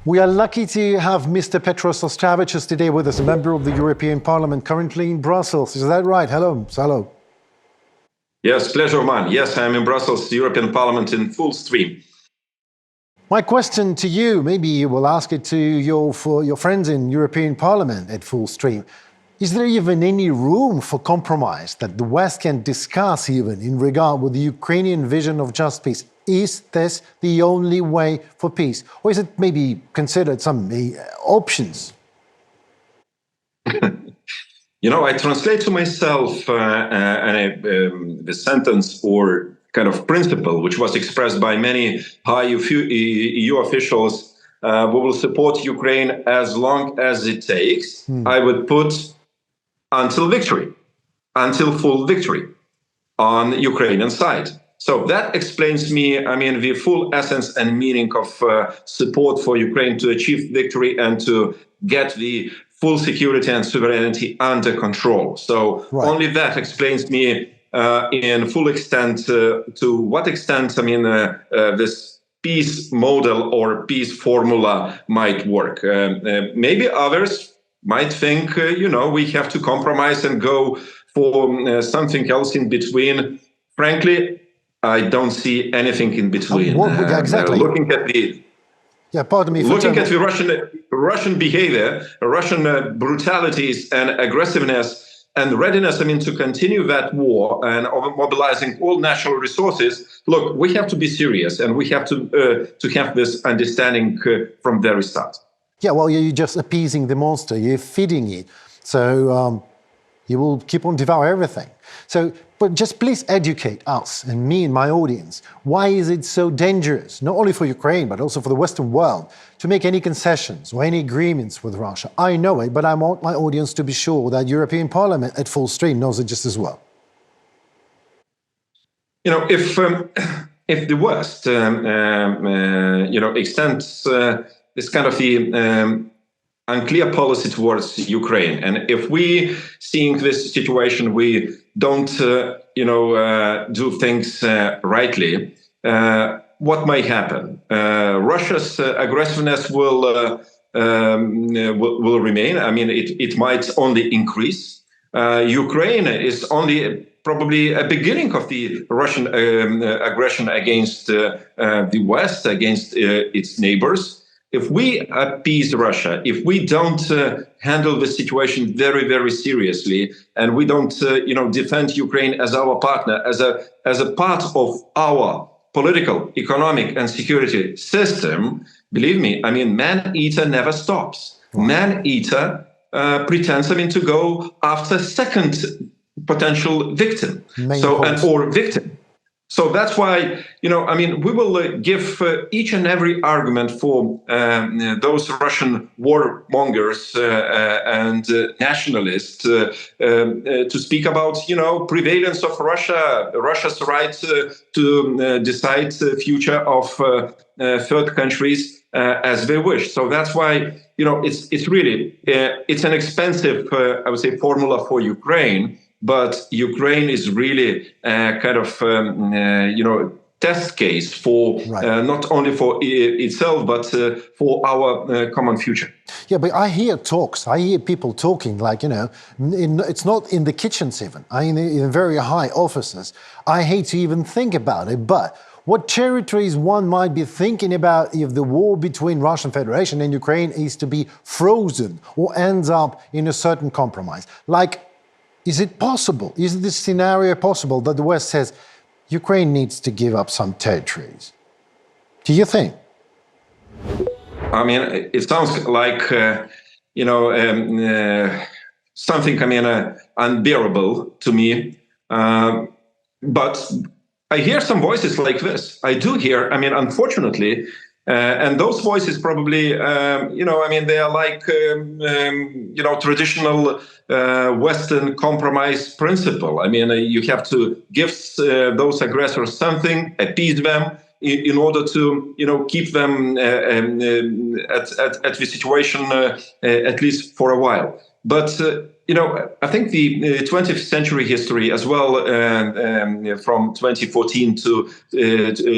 We are lucky to have Mr. Petras Austrevicus today with us, a member of the European Parliament, currently in Brussels. Is that right? Hello. Hello. Yes, pleasure, man. Yes, I'm in Brussels, the European Parliament in full stream. My question to you, maybe you will ask it to your friends in European Parliament at full stream. Is there even any room for compromise that the West can discuss even in regard with the Ukrainian vision of just peace? Is this the only way for peace? Or is it maybe considered some options? I translate to myself the sentence or kind of principle, which was expressed by many high EU officials. We will support Ukraine as long as it takes. I would put until victory, until full victory on the Ukrainian side. So that explains me, the full essence and meaning of support for Ukraine to achieve victory and to get the full security and sovereignty under control. So only that explains me in full extent to what extent, this peace model or peace formula might work. Maybe others might think, we have to compromise and go for something else in between. Frankly, I don't see anything in between. Exactly. Looking at the Russian behavior, Russian brutalities and aggressiveness and readiness, to continue that war and mobilizing all national resources. Look, we have to be serious and we have to have this understanding from the very start. Yeah, well, you're just appeasing the monster. You're feeding it. So you will keep on devouring everything. So, but just please educate us and me and my audience. Why is it so dangerous, not only for Ukraine, but also for the Western world, to make any concessions or any agreements with Russia? I know it, but I want my audience to be sure that European Parliament at full stream knows it just as well. If the West, extends this kind of the unclear policy towards Ukraine, and if we seeing this situation, we don't, do things rightly, what might happen? Russia's aggressiveness will remain. It might only increase. Ukraine is only probably a beginning of the Russian aggression against the West, against its neighbors. If we appease Russia, if we don't handle the situation very, very seriously, and we don't, defend Ukraine as our partner, as a part of our political, economic, and security system, believe me, man-eater never stops. Man-eater pretends, to go after second potential victim, or victim. So that's why, we will give each and every argument for those Russian warmongers and nationalists to speak about, prevalence of Russia, Russia's right to decide the future of third countries as they wish. So that's why, it's really, it's an expensive, I would say, formula for Ukraine. But Ukraine is really kind of, test case for not only for itself, but for our common future. Yeah, but I hear people talking like, it's not in the kitchens even, in very high offices. I hate to even think about it, but what territories one might be thinking about if the war between Russian Federation and Ukraine is to be frozen or ends up in a certain compromise? Like, is it possible? Is this scenario possible that the West says Ukraine needs to give up some territories? Do you think? It sounds like, something, unbearable to me. But I hear some voices like this. I do hear, unfortunately, and those voices probably, they are like, traditional Western compromise principle. You have to give those aggressors something, appease them, in order to, keep them at the situation, at least for a while. But, I think the 20th century history as well, from 2014 to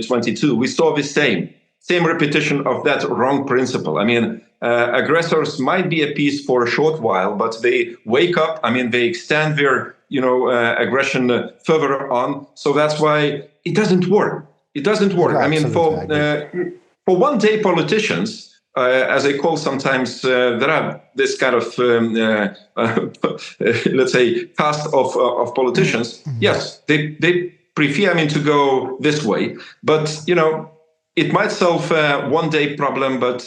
22, we saw the same same repetition of that wrong principle. I mean, aggressors might be at peace for a short while, but they wake up. I mean, they extend their, aggression further on. So that's why it doesn't work. It doesn't work. I mean, for one-day politicians, as I call sometimes, there are this kind of, let's say, cast of politicians. Yes, they prefer, to go this way. But, it might solve one day problem, but,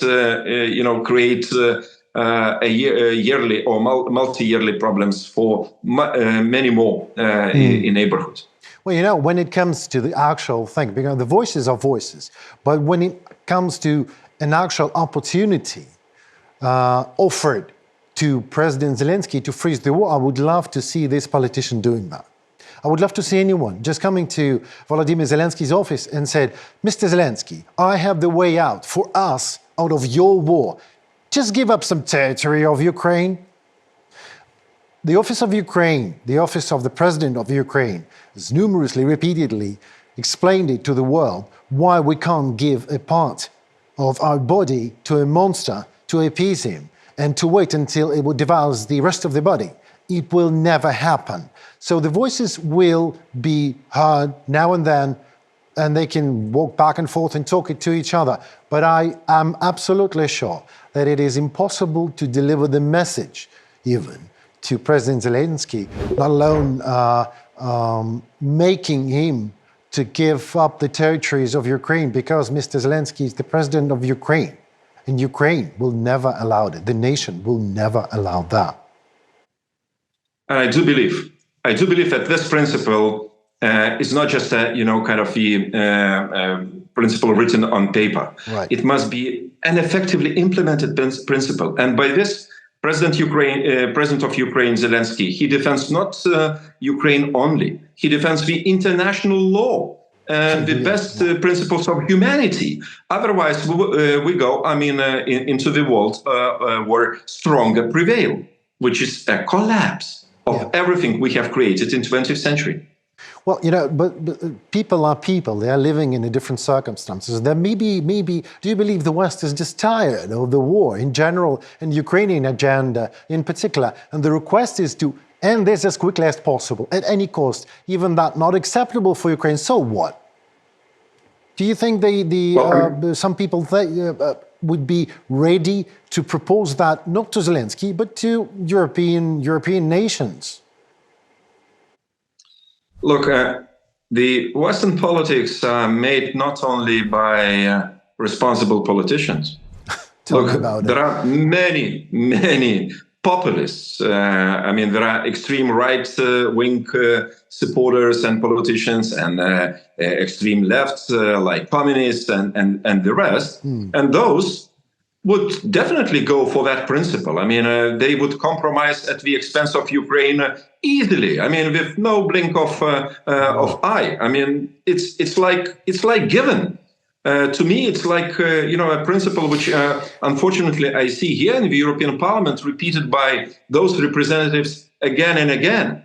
create a yearly or multi-yearly problems for many more in neighborhoods. Well, when it comes to the actual thing, because the voices are voices, but when it comes to an actual opportunity offered to President Zelensky to freeze the war, I would love to see this politician doing that. I would love to see anyone just coming to Volodymyr Zelensky's office and said, Mr. Zelensky, I have the way out for us out of your war. Just give up some territory of Ukraine. The office of Ukraine, the office of the president of Ukraine, has numerously, repeatedly explained it to the world why we can't give a part of our body to a monster to appease him and to wait until it devours the rest of the body. It will never happen. So the voices will be heard now and then, and they can walk back and forth and talk it to each other. But I am absolutely sure that it is impossible to deliver the message even to President Zelensky, let alone making him to give up the territories of Ukraine, because Mr. Zelensky is the president of Ukraine, and Ukraine will never allow it. The nation will never allow that. And I do believe that this principle is not just a, kind of the principle written on paper. Right. It must be an effectively implemented principle. And by this, President of Ukraine, Zelensky, he defends not Ukraine only. He defends the international law and the best principles of humanity. Otherwise, we go, into the world where stronger prevail, which is a collapse of everything we have created in 20th century. Well, but people are people. They are living in different circumstances. Then maybe, do you believe the West is just tired of the war in general and Ukrainian agenda in particular? And the request is to end this as quickly as possible, at any cost, even that not acceptable for Ukraine. So what? Do you think some people would be ready to propose that, not to Zelensky, but to European nations? Look, the Western politics are made not only by responsible politicians. There are many populists. There are extreme right-wing supporters and politicians, and extreme left, like communists and the rest. And those would definitely go for that principle. They would compromise at the expense of Ukraine easily. With no blink of eye. It's like given. To me, it's like a principle which, unfortunately, I see here in the European Parliament repeated by those representatives again and again.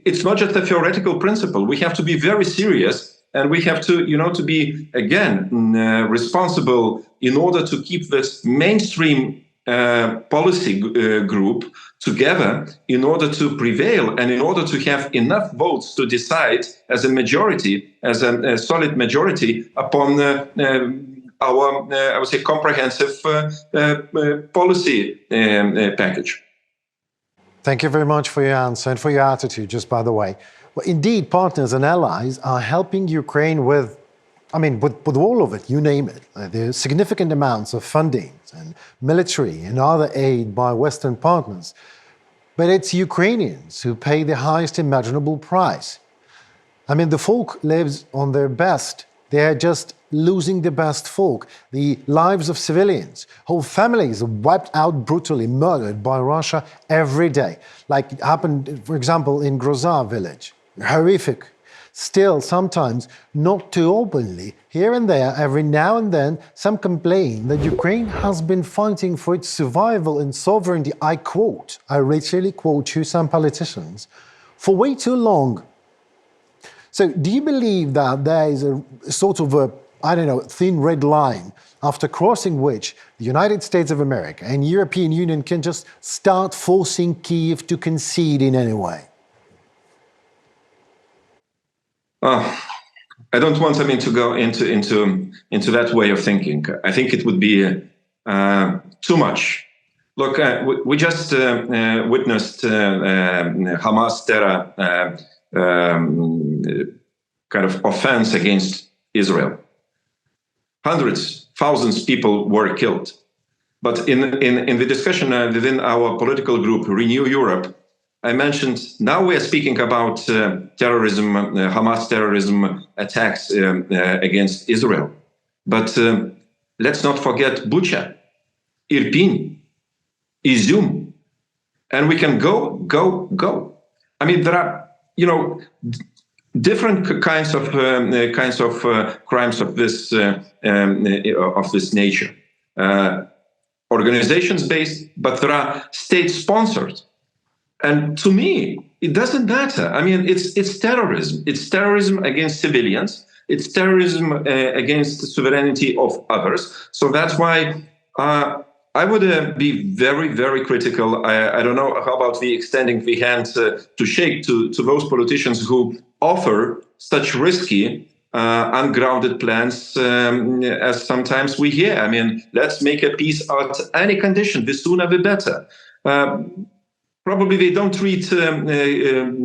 It's not just a theoretical principle. We have to be very serious. And we have to, to be, again, responsible in order to keep this mainstream policy group together in order to prevail and in order to have enough votes to decide as a majority, as a solid majority upon our, I would say, comprehensive policy package. Thank you very much for your answer and for your attitude, just by the way. Well, indeed, partners and allies are helping Ukraine with all of it, you name it. There's significant amounts of funding and military and other aid by Western partners. But it's Ukrainians who pay the highest imaginable price. The folk lives on their best. They're just losing the best folk. The lives of civilians, whole families are wiped out, brutally murdered by Russia every day. Like it happened, for example, in Grozar village. Horrific. Still, sometimes not too openly, here and there, every now and then, some complain that Ukraine has been fighting for its survival and sovereignty, I literally quote you, some politicians, for way too long. So do you believe that there is a sort of a I don't know, thin red line after crossing which the United States of America and European Union can just start forcing Kyiv to concede in any way? I don't want to go into that way of thinking. I think it would be too much. Look, we just witnessed Hamas terror kind of offense against Israel. Hundreds, thousands of people were killed. But in the discussion within our political group, Renew Europe, I mentioned now we are speaking about terrorism, Hamas terrorism attacks against Israel. But let's not forget Bucha, Irpin, Izum, and we can go. I mean, there are, different kinds of crimes of this nature, organizations based, but there are state sponsored. And to me, it doesn't matter. I mean, it's terrorism. It's terrorism against civilians. It's terrorism against the sovereignty of others. So that's why I would be very, very critical. I don't know how about the extending the hand to shake to those politicians who offer such risky, ungrounded plans as sometimes we hear. I mean, let's make a peace at any condition. The sooner the better. Probably they don't read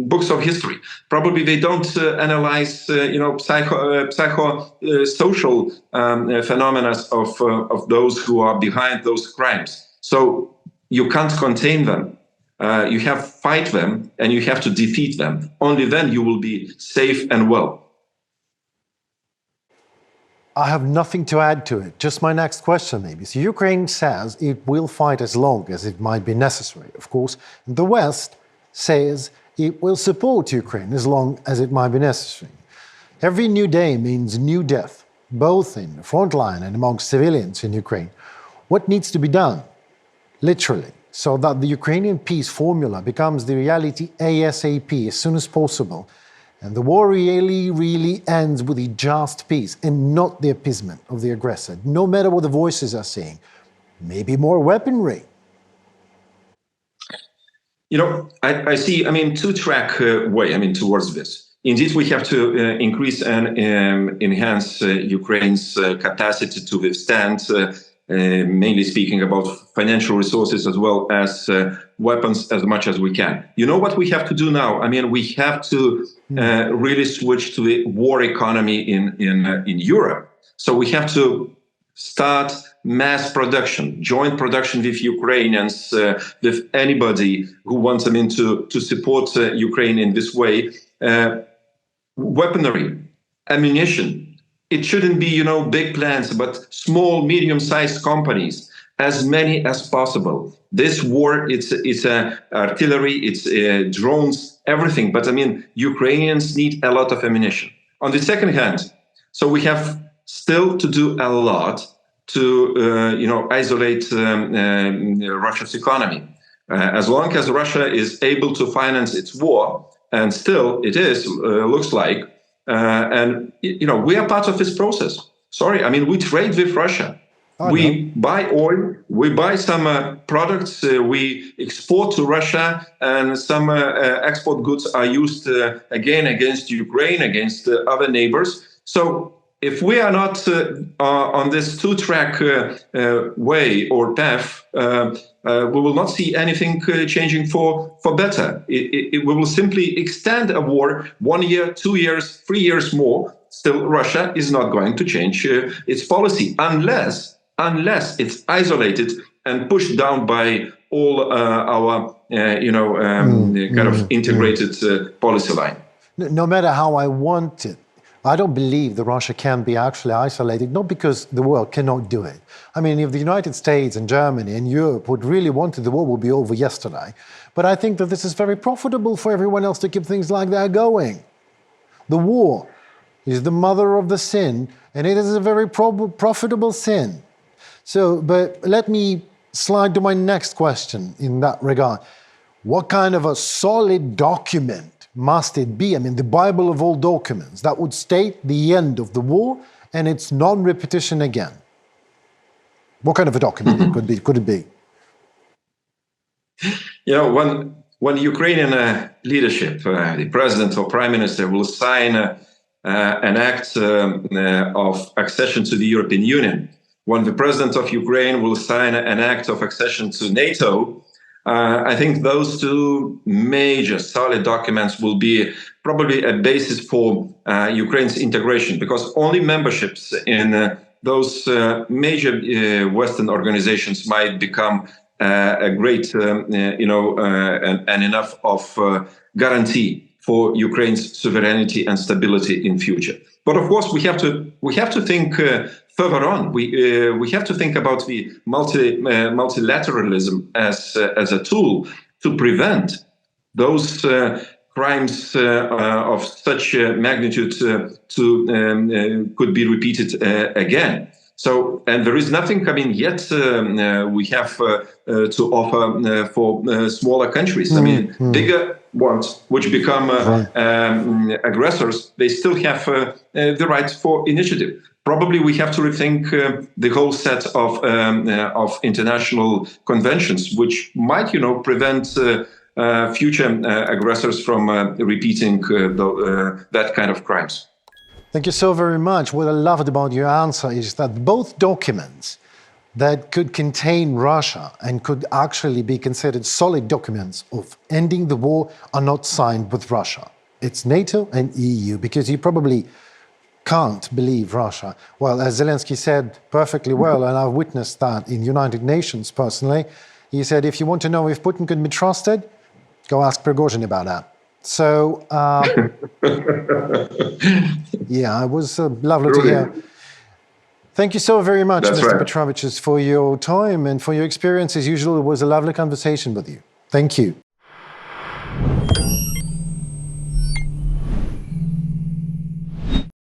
books of history. Probably they don't analyze, psychosocial phenomena of those who are behind those crimes. So you can't contain them. You have to fight them, and you have to defeat them. Only then you will be safe and well. I have nothing to add to it. Just my next question, maybe. So Ukraine says it will fight as long as it might be necessary, of course. The West says it will support Ukraine as long as it might be necessary. Every new day means new death, both in the front line and amongst civilians in Ukraine. What needs to be done, literally, so that the Ukrainian peace formula becomes the reality ASAP, as soon as possible, and the war really ends with a just peace and not the appeasement of the aggressor, no matter what the voices are saying? Maybe more weaponry. I see, two-track way, towards this. Indeed, we have to increase and enhance Ukraine's capacity to withstand, mainly speaking about financial resources as well as weapons as much as we can. You know what we have to do now? We have to really switch to the war economy in Europe. So we have to start mass production, joint production with Ukrainians, with anybody who wants to support Ukraine in this way. Weaponry, ammunition. It shouldn't be, big plans, but small, medium-sized companies, as many as possible. This war, it's artillery, it's drones, everything. But Ukrainians need a lot of ammunition. On the second hand, so we have still to do a lot to, isolate Russia's economy. As long as Russia is able to finance its war, and still it is, looks like, and we are part of this process. Sorry, we trade with Russia. We buy oil, we buy some products, we export to Russia, and some export goods are used again against Ukraine, against other neighbors. So if we are not on this two-track way or path, we will not see anything changing for better. We will simply extend a war 1 year, 2 years, 3 years more. Still, Russia is not going to change its policy unless it's isolated and pushed down by all our, kind of integrated policy line. No matter how I want it, I don't believe that Russia can be actually isolated, not because the world cannot do it. If the United States and Germany and Europe would really want it, the war would be over yesterday. But I think that this is very profitable for everyone else to keep things like they're going. The war is the mother of the sin, and it is a very profitable sin. So, but let me slide to my next question in that regard. What kind of a solid document must it be? The Bible of all documents that would state the end of the war and it's non-repetition again. What kind of a document could it be? When Ukrainian leadership, the president or prime minister, will sign an act of accession to the European Union, when the president of Ukraine will sign an act of accession to NATO, I think those two major solid documents will be probably a basis for Ukraine's integration, because only memberships in those major Western organizations might become a great, and enough of guarantee for Ukraine's sovereignty and stability in future. But of course, we have to think further on. We have to think about the multilateralism as a tool to prevent those crimes of such magnitude could be repeated again. So, and there is nothing, yet we have to offer for smaller countries. Bigger ones, which become aggressors, they still have the right for initiative. Probably we have to rethink the whole set of international conventions, which might, prevent future aggressors from repeating that kind of crimes. Thank you so very much. What I loved about your answer is that both documents that could contain Russia and could actually be considered solid documents of ending the war are not signed with Russia. It's NATO and EU, because you probably can't believe Russia. Well, as Zelensky said perfectly well, and I've witnessed that in United Nations personally, he said, if you want to know if Putin can be trusted, go ask Prigozhin about that. So, yeah, it was lovely to hear. Thank you so very much, Mr. Petrovicius, for your time and for your experience. As usual, it was a lovely conversation with you. Thank you.